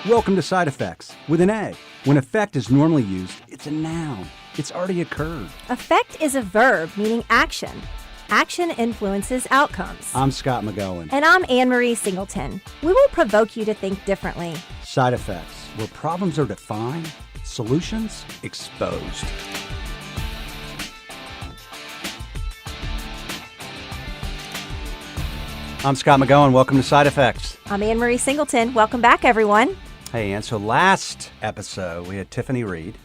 Welcome to Side Effects with an A. When effect is normally used, it's a noun. It's already occurred. Effect is a verb meaning action. Action influences outcomes. I'm Scott McGohan. And I'm Anne-Marie Singleton. We will provoke you to think differently. Side Effects, where problems are defined, solutions exposed. I'm Scott McGohan. Welcome to Side Effects. I'm Anne-Marie Singleton. Welcome back, everyone. Hey, Ann. So last episode, we had Tiffany Reed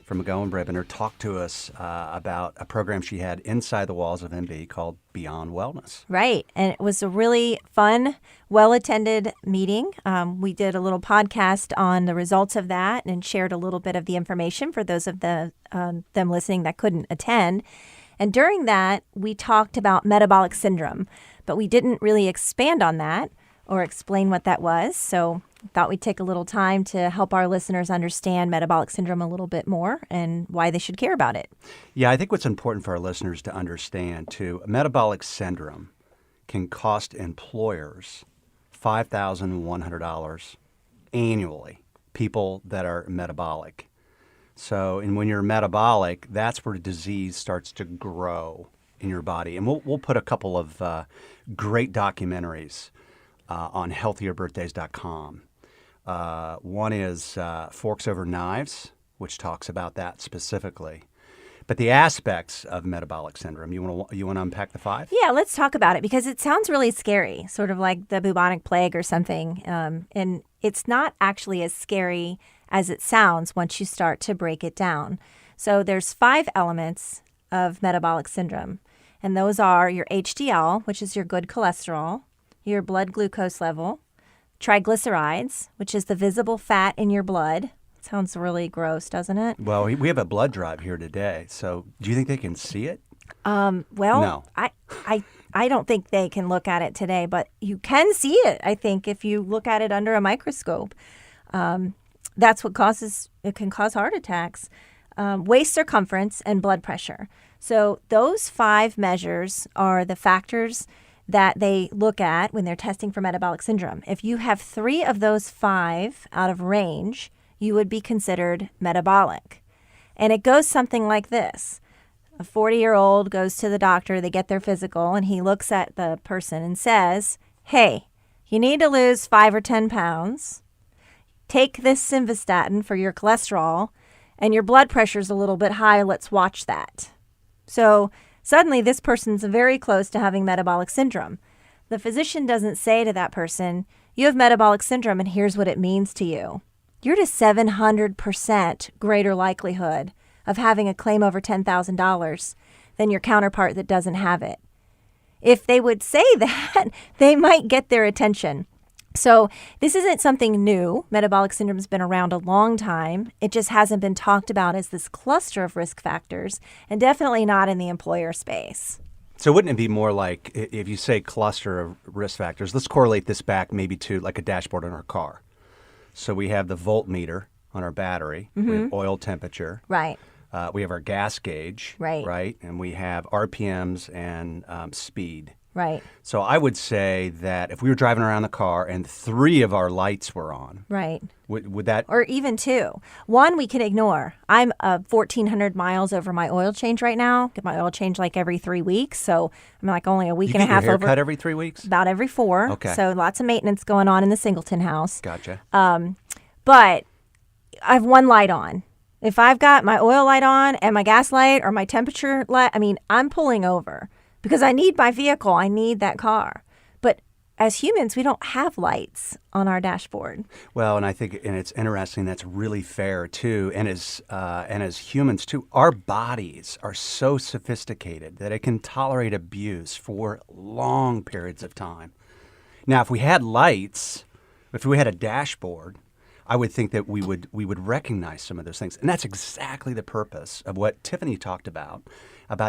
from McGohan Brabender talk to us about a program she had inside the walls of MB called Beyond Wellness. Right. And it was a really fun, well-attended meeting. We did a little podcast on the results of that and shared a little bit of the information for those of them listening that couldn't attend. And during that, we talked about metabolic syndrome, but we didn't really expand on that or explain what that was. So I thought we'd take a little time to help our listeners understand metabolic syndrome a little bit more and why they should care about it. Yeah, I think what's important for our listeners to understand, too, metabolic syndrome can cost employers $5,100 annually, people that are metabolic. So, and when you're metabolic, that's where disease starts to grow in your body. And we'll put a couple of great documentaries on healthierbirthdays.com. One is Forks Over Knives, which talks about that specifically. But the aspects of metabolic syndrome, you want to unpack the five? Yeah, let's talk about it because it sounds really scary, sort of like the bubonic plague or something. And it's not actually as scary as it sounds once you start to break it down. So there's 5 elements of metabolic syndrome. And those are your HDL, which is your good cholesterol, your blood glucose level, triglycerides, which is the visible fat in your blood. Sounds really gross, doesn't it? Well, we have a blood drive here today. So do you think they can see it? Well, No. I don't think they can look at it today, but you can see it, I think, if you look at it under a microscope. That's what can cause heart attacks. Waist circumference and blood pressure. So those 5 measures are the factors that they look at when they're testing for metabolic syndrome. If you have 3 of those 5 out of range, you would be considered metabolic. And it goes something like this. A 40-year-old goes to the doctor, they get their physical, and he looks at the person and says, hey, you need to lose 5 or 10 pounds. Take this simvastatin for your cholesterol, and your blood pressure's a little bit high. Let's watch that. So suddenly this person's very close to having metabolic syndrome. The physician doesn't say to that person, you have metabolic syndrome and here's what it means to you. You're at a 700% greater likelihood of having a claim over $10,000 than your counterpart that doesn't have it. If they would say that, they might get their attention. So this isn't something new. Metabolic syndrome has been around a long time. It just hasn't been talked about as this cluster of risk factors, and definitely not in the employer space. So wouldn't it be more like, if you say cluster of risk factors, let's correlate this back maybe to like a dashboard on our car. So we have the voltmeter on our battery, we have oil temperature. Right. We have our gas gauge. Right. And we have RPMs and speed. Right. So I would say that if we were driving around the car and 3 of our lights were on, right, would that... Or even 2. 1 we can ignore. I'm 1,400 miles over my oil change right now. Get my oil change like every 3 weeks. So I'm like only a week and a half over. You get your haircut every 3 weeks? About every 4. Okay. So lots of maintenance going on in the Singleton house. Gotcha. But I have 1 light on. If I've got my oil light on and my gas light or my temperature light, I'm pulling over. Because I need my vehicle. I need that car. But as humans, we don't have lights on our dashboard. Well, and I think, and it's interesting, that's really fair, too. And as humans, too, our bodies are so sophisticated that it can tolerate abuse for long periods of time. Now, if we had lights, if we had a dashboard, I would think that we would recognize some of those things. And that's exactly the purpose of what Tiffany talked about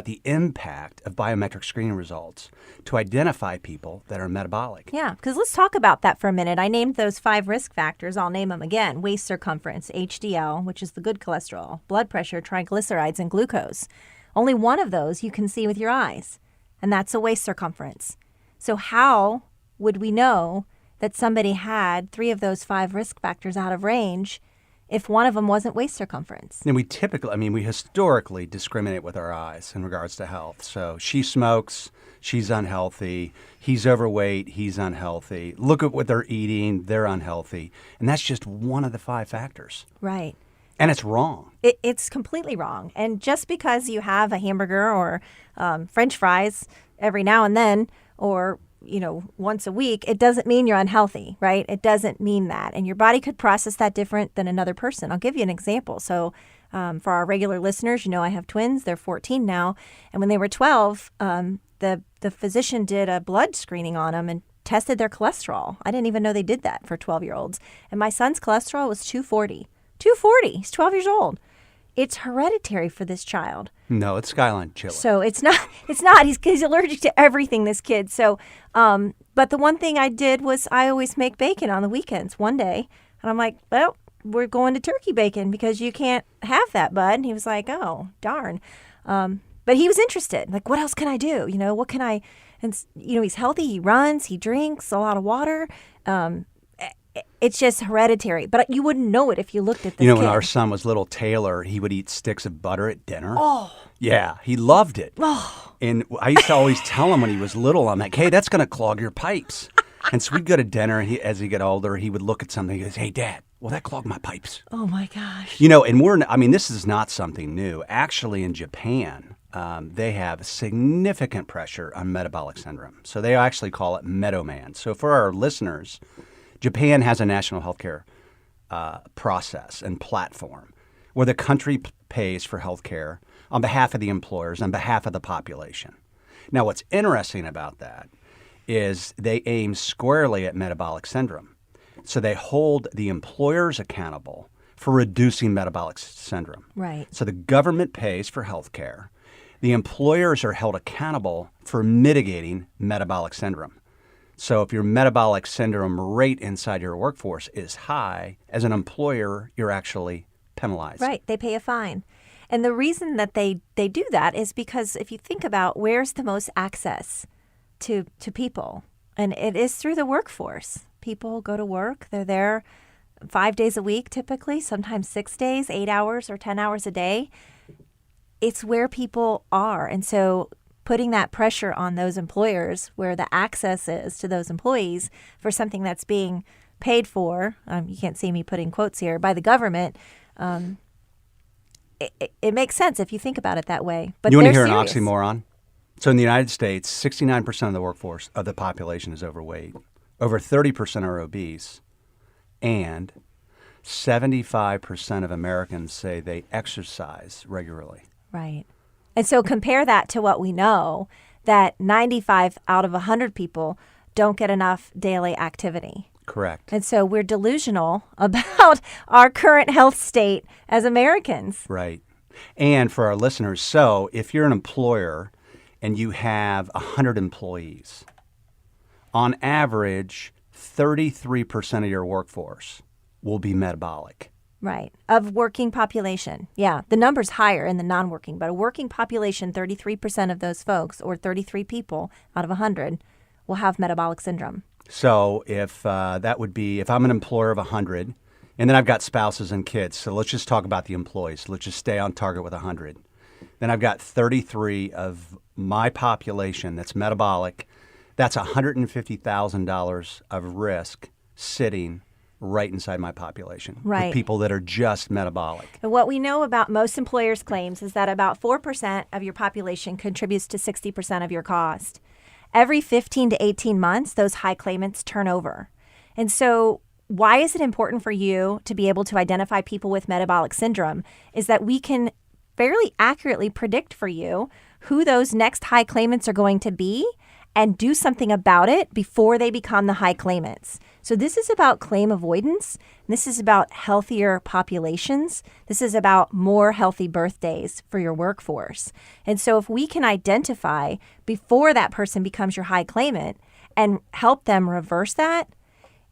the impact of biometric screening results to identify people that are metabolic. Yeah, because let's talk about that for a minute. I named those 5 risk factors. I'll name them again. Waist circumference, HDL, which is the good cholesterol, blood pressure, triglycerides, and glucose. Only one of those you can see with your eyes, and that's a waist circumference. So how would we know that somebody had 3 of those 5 risk factors out of range if one of them wasn't waist circumference. And we historically discriminate with our eyes in regards to health. So she smokes, she's unhealthy. He's overweight, he's unhealthy. Look at what they're eating, they're unhealthy. And that's just one of the 5 factors. Right. And it's wrong. It's completely wrong. And just because you have a hamburger or French fries every now and then, or once a week, it doesn't mean you're unhealthy, right? It doesn't mean that. And your body could process that different than another person. I'll give you an example. So for our regular listeners, I have twins. They're 14 now. And when they were 12, the physician did a blood screening on them and tested their cholesterol. I didn't even know they did that for 12-year-olds. And my son's cholesterol was 240. 240. He's 12 years old. It's hereditary for this child. No, it's Skyline chili. So it's not. He's allergic to everything, this kid. So, but the one thing I did was I always make bacon on the weekends one day. And I'm like, well, we're going to turkey bacon because you can't have that, bud. And he was like, oh, darn. But he was interested. Like, what else can I do? What can I, and he's healthy. He runs, he drinks a lot of water. It's just hereditary. But you wouldn't know it if you looked at this kid. When our son was little, Taylor, he would eat sticks of butter at dinner. Oh. Yeah, he loved it. Oh. And I used to always tell him when he was little, I'm like, hey, that's going to clog your pipes. And so we'd go to dinner, and as he got older, he would look at something. He goes, hey, Dad, well, that clogged my pipes. Oh, my gosh. And this is not something new. Actually, in Japan, they have significant pressure on metabolic syndrome. So they actually call it Medoman. So for our listeners, Japan has a national healthcare process and platform where the country pays for healthcare on behalf of the employers, on behalf of the population. Now, what's interesting about that is they aim squarely at metabolic syndrome. So they hold the employers accountable for reducing metabolic syndrome. Right. So the government pays for healthcare. The employers are held accountable for mitigating metabolic syndrome. So if your metabolic syndrome rate inside your workforce is high, as an employer, you're actually penalized. Right. They pay a fine. And the reason that they do that is because if you think about where's the most access to people, and it is through the workforce. People go to work. They're there 5 days a week typically, sometimes 6 days, 8 hours or 10 hours a day. It's where people are. And so putting that pressure on those employers where the access is to those employees for something that's being paid for, you can't see me putting quotes here, by the government, it makes sense if you think about it that way. But you want to hear serious. an oxymoron? So in the United States, 69% of the workforce of the population is overweight. Over 30% are obese. And 75% of Americans say they exercise regularly. Right. And so compare that to what we know, that 95 out of 100 people don't get enough daily activity. Correct. And so we're delusional about our current health state as Americans. Right. And for our listeners, so if you're an employer and you have 100 employees, on average, 33% of your workforce will be metabolic. Right. Of working population. Yeah. The number's higher in the non-working, but a working population, 33% of those folks, or 33 people out of 100, will have metabolic syndrome. So if if I'm an employer of 100, and then I've got spouses and kids, so let's just talk about the employees. Let's just stay on target with 100. Then I've got 33 of my population that's metabolic. That's $150,000 of risk sitting right inside my population. Right. With people that are just metabolic. And what we know about most employers' claims is that about 4% of your population contributes to 60% of your cost. Every 15 to 18 months, those high claimants turn over. And so why is it important for you to be able to identify people with metabolic syndrome is that we can fairly accurately predict for you who those next high claimants are going to be and do something about it before they become the high claimants. So this is about claim avoidance. This is about healthier populations. This is about more healthy birthdays for your workforce. And so if we can identify before that person becomes your high claimant and help them reverse that,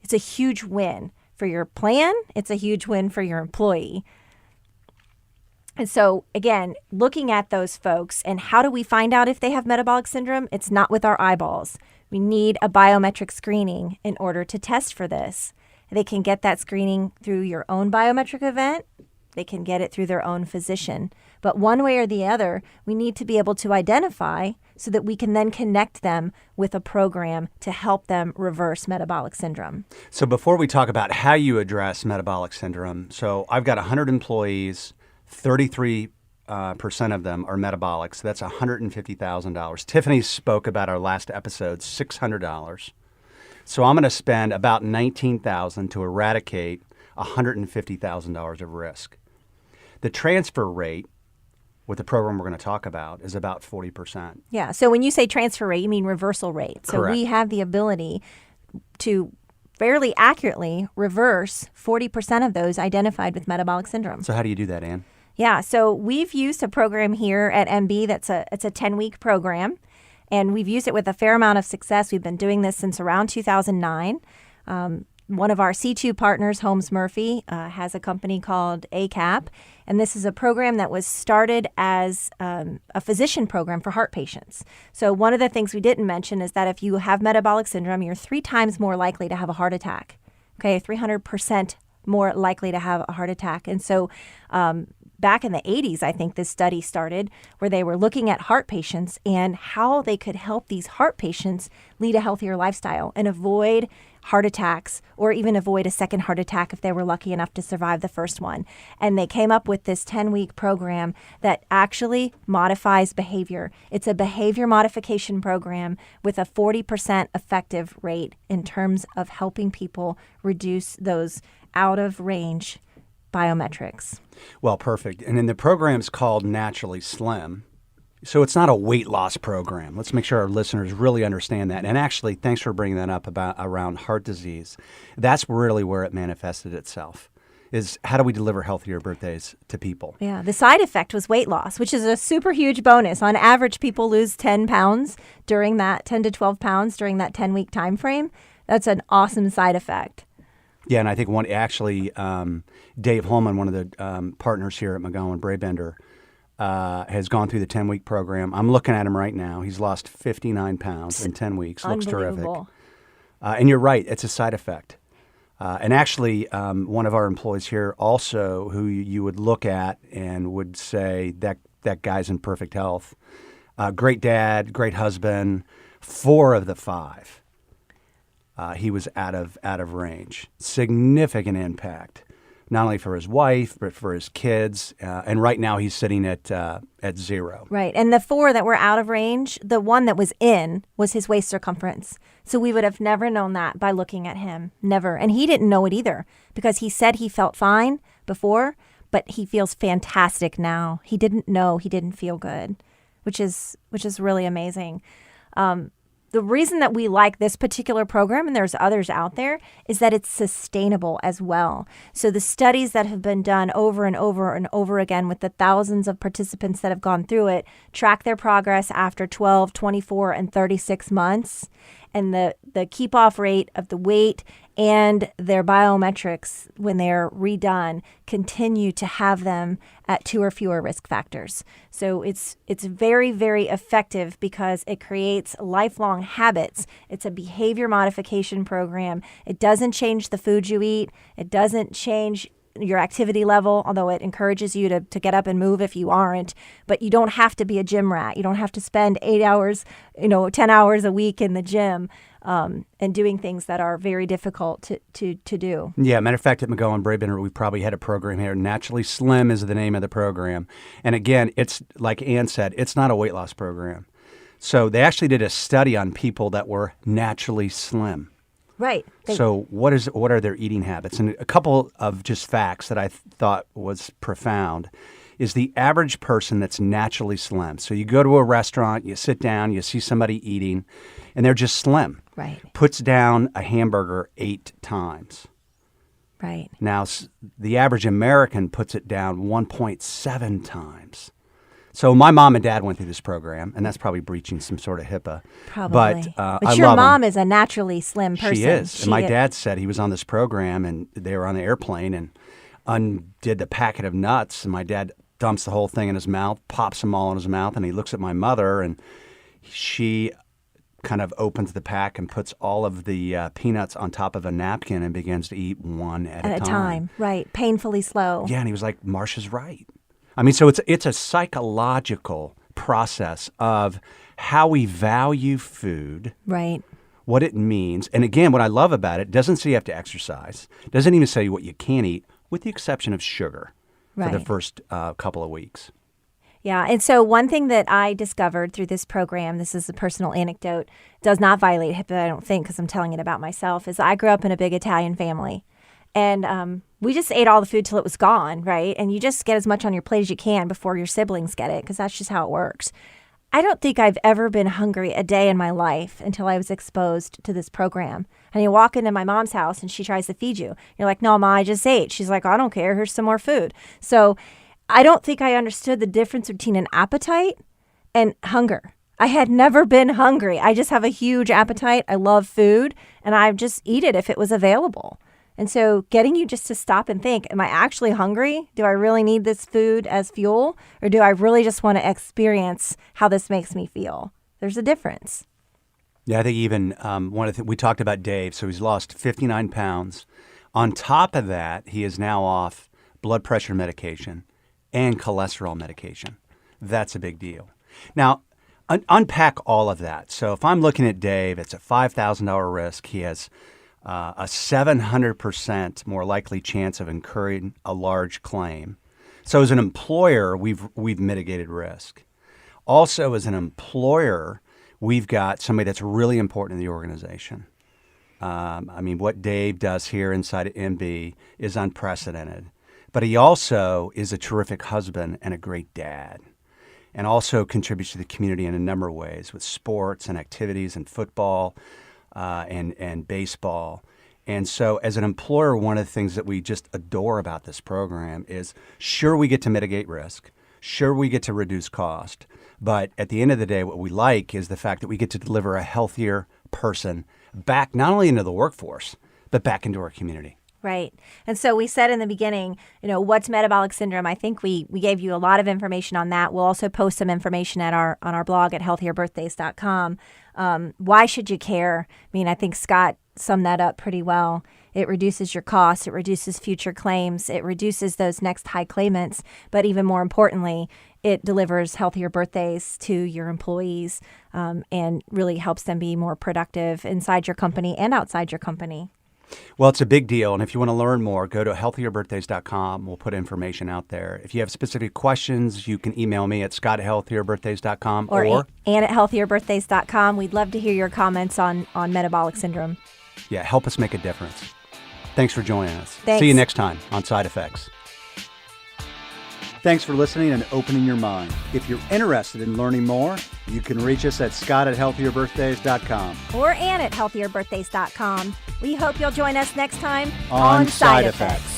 it's a huge win for your plan. It's a huge win for your employee. And so, again, looking at those folks and how do we find out if they have metabolic syndrome? It's not with our eyeballs. We need a biometric screening in order to test for this. They can get that screening through your own biometric event. They can get it through their own physician. But one way or the other, we need to be able to identify so that we can then connect them with a program to help them reverse metabolic syndrome. So before we talk about how you address metabolic syndrome, so I've got 100 employees, 33% of them are metabolic, so that's $150,000. Tiffany spoke about our last episode, $600. So I'm going to spend about $19,000 to eradicate $150,000 of risk. The transfer rate with the program we're going to talk about is about 40%. Yeah. So when you say transfer rate, you mean reversal rate. So Correct. we have the ability to fairly accurately reverse 40% of those identified with metabolic syndrome. So how do you do that, Ann? Yeah. So we've used a program here at MB it's a 10-week program, and we've used it with a fair amount of success. We've been doing this since around 2009. One of our C2 partners, Holmes Murphy, has a company called ACAP, and this is a program that was started as a physician program for heart patients. So one of the things we didn't mention is that if you have metabolic syndrome, you're 3 times more likely to have a heart attack. Okay, 300% more likely to have a heart attack. And so back in the 80s, I think this study started where they were looking at heart patients and how they could help these heart patients lead a healthier lifestyle and avoid heart attacks or even avoid a second heart attack if they were lucky enough to survive the first one. And they came up with this 10-week program that actually modifies behavior. It's a behavior modification program with a 40% effective rate in terms of helping people reduce those out-of-range biometrics. Well, perfect. And then the program's called Naturally Slim. So it's not a weight loss program. Let's make sure our listeners really understand that. And actually, thanks for bringing that up around heart disease. That's really where it manifested itself, is how do we deliver healthier birthdays to people? Yeah, the side effect was weight loss, which is a super huge bonus. On average, people lose 10 pounds during that, 10 to 12 pounds during that 10-week time frame. That's an awesome side effect. Yeah, and I think Dave Holman, one of the partners here at McGohan, Brabender, has gone through the 10-week program. I'm looking at him right now. He's lost 59 pounds in 10 weeks. Looks terrific. And you're right. It's a side effect. And actually, one of our employees here also, who you would look at and would say that guy's in perfect health. Great dad, great husband. 4 of the 5, he was out of range. Significant impact. Not only for his wife, but for his kids. And right now he's sitting at 0. Right. And the 4 that were out of range, the one that was in was his waist circumference. So we would have never known that by looking at him. Never. And he didn't know it either because he said he felt fine before, but he feels fantastic now. He didn't know he didn't feel good, which is really amazing. The reason that we like this particular program, and there's others out there, is that it's sustainable as well. So the studies that have been done over and over and over again with the thousands of participants that have gone through it track their progress after 12, 24, and 36 months. And the keep-off rate of the weight and their biometrics, when they're redone, continue to have them at 2 or fewer risk factors. So it's very, very effective because it creates lifelong habits. It's a behavior modification program. It doesn't change the food you eat. It doesn't change your activity level, although it encourages you to get up and move if you aren't. But you don't have to be a gym rat. You don't have to spend 8 hours, 10 hours a week in the gym and doing things that are very difficult to do. Yeah, matter of fact, at McGohan Brabender, we probably had a program here. Naturally Slim is the name of the program. And again, it's like Ann said, it's not a weight loss program. So they actually did a study on people that were naturally slim. Right. So what are their eating habits? And a couple of just facts that I thought was profound is the average person that's naturally slim. So you go to a restaurant, you sit down, you see somebody eating, and they're just slim. Right. Puts down a hamburger 8 times. Right. Now, the average American puts it down 1.7 times. So my mom and dad went through this program, and that's probably breaching some sort of HIPAA. Probably. But your I love mom them. is a naturally slim person. She is. And my dad said he was on this program, and they were on the airplane and undid the packet of nuts, and my dad dumps the whole thing in his mouth, pops them all in his mouth, and he looks at my mother, and she kind of opens the pack and puts all of the peanuts on top of a napkin and begins to eat one at a time. Right. Painfully slow. Yeah, and he was like, Marsha's right. I mean, so it's a psychological process of how we value food. Right. What it means. And again, what I love about it, doesn't say you have to exercise. Doesn't even say what you can't eat, with the exception of sugar for the first couple of weeks. Yeah. And so one thing that I discovered through this program, this is a personal anecdote, does not violate HIPAA, I don't think, because I'm telling it about myself, is I grew up in a big Italian family. And we just ate all the food till it was gone, right? And you just get as much on your plate as you can before your siblings get it, because that's just how it works. I don't think I've ever been hungry a day in my life until I was exposed to this program. And you walk into my mom's house and she tries to feed you. You're like, no, Ma, I just ate. She's like, I don't care. Here's some more food. So I don't think I understood the difference between an appetite and hunger. I had never been hungry. I just have a huge appetite. I love food and I just eat it if it was available. And so getting you just to stop and think, am I actually hungry? Do I really need this food as fuel? Or do I really just want to experience how this makes me feel? There's a difference. Yeah, I think even one of the we talked about Dave. So he's lost 59 pounds. On top of that, he is now off blood pressure medication and cholesterol medication. That's a big deal. Now, unpack all of that. So if I'm looking at Dave, it's a $5,000 risk. He has a 700% more likely chance of incurring a large claim. So as an employer, we've mitigated risk. Also, as an employer, we've got somebody that's really important in the organization. I mean, what Dave does here inside of MB is unprecedented. But he also is a terrific husband and a great dad, and also contributes to the community in a number of ways with sports and activities and football and baseball. And so as an employer, one of the things that we just adore about this program is, sure, we get to mitigate risk. Sure, we get to reduce cost. But at the end of the day, what we like is the fact that we get to deliver a healthier person back not only into the workforce, but back into our community. Right. And so we said in the beginning, what's metabolic syndrome? I think we gave you a lot of information on that. We'll also post some information on our blog at healthierbirthdays.com. Why should you care? I mean, I think Scott summed that up pretty well. It reduces your costs. It reduces future claims. It reduces those next high claimants. But even more importantly, it delivers healthier birthdays to your employees and really helps them be more productive inside your company and outside your company. Well, it's a big deal. And if you want to learn more, go to healthierbirthdays.com. We'll put information out there. If you have specific questions, you can email me at scott@healthierbirthdays.com or Ann at healthierbirthdays.com. We'd love to hear your comments on metabolic syndrome. Yeah, help us make a difference. Thanks for joining us. Thanks. See you next time on Side Effects. Thanks for listening and opening your mind. If you're interested in learning more, you can reach us at scott@healthierbirthdays.com. Or Ann at healthierbirthdays.com. We hope you'll join us next time on Side Effects.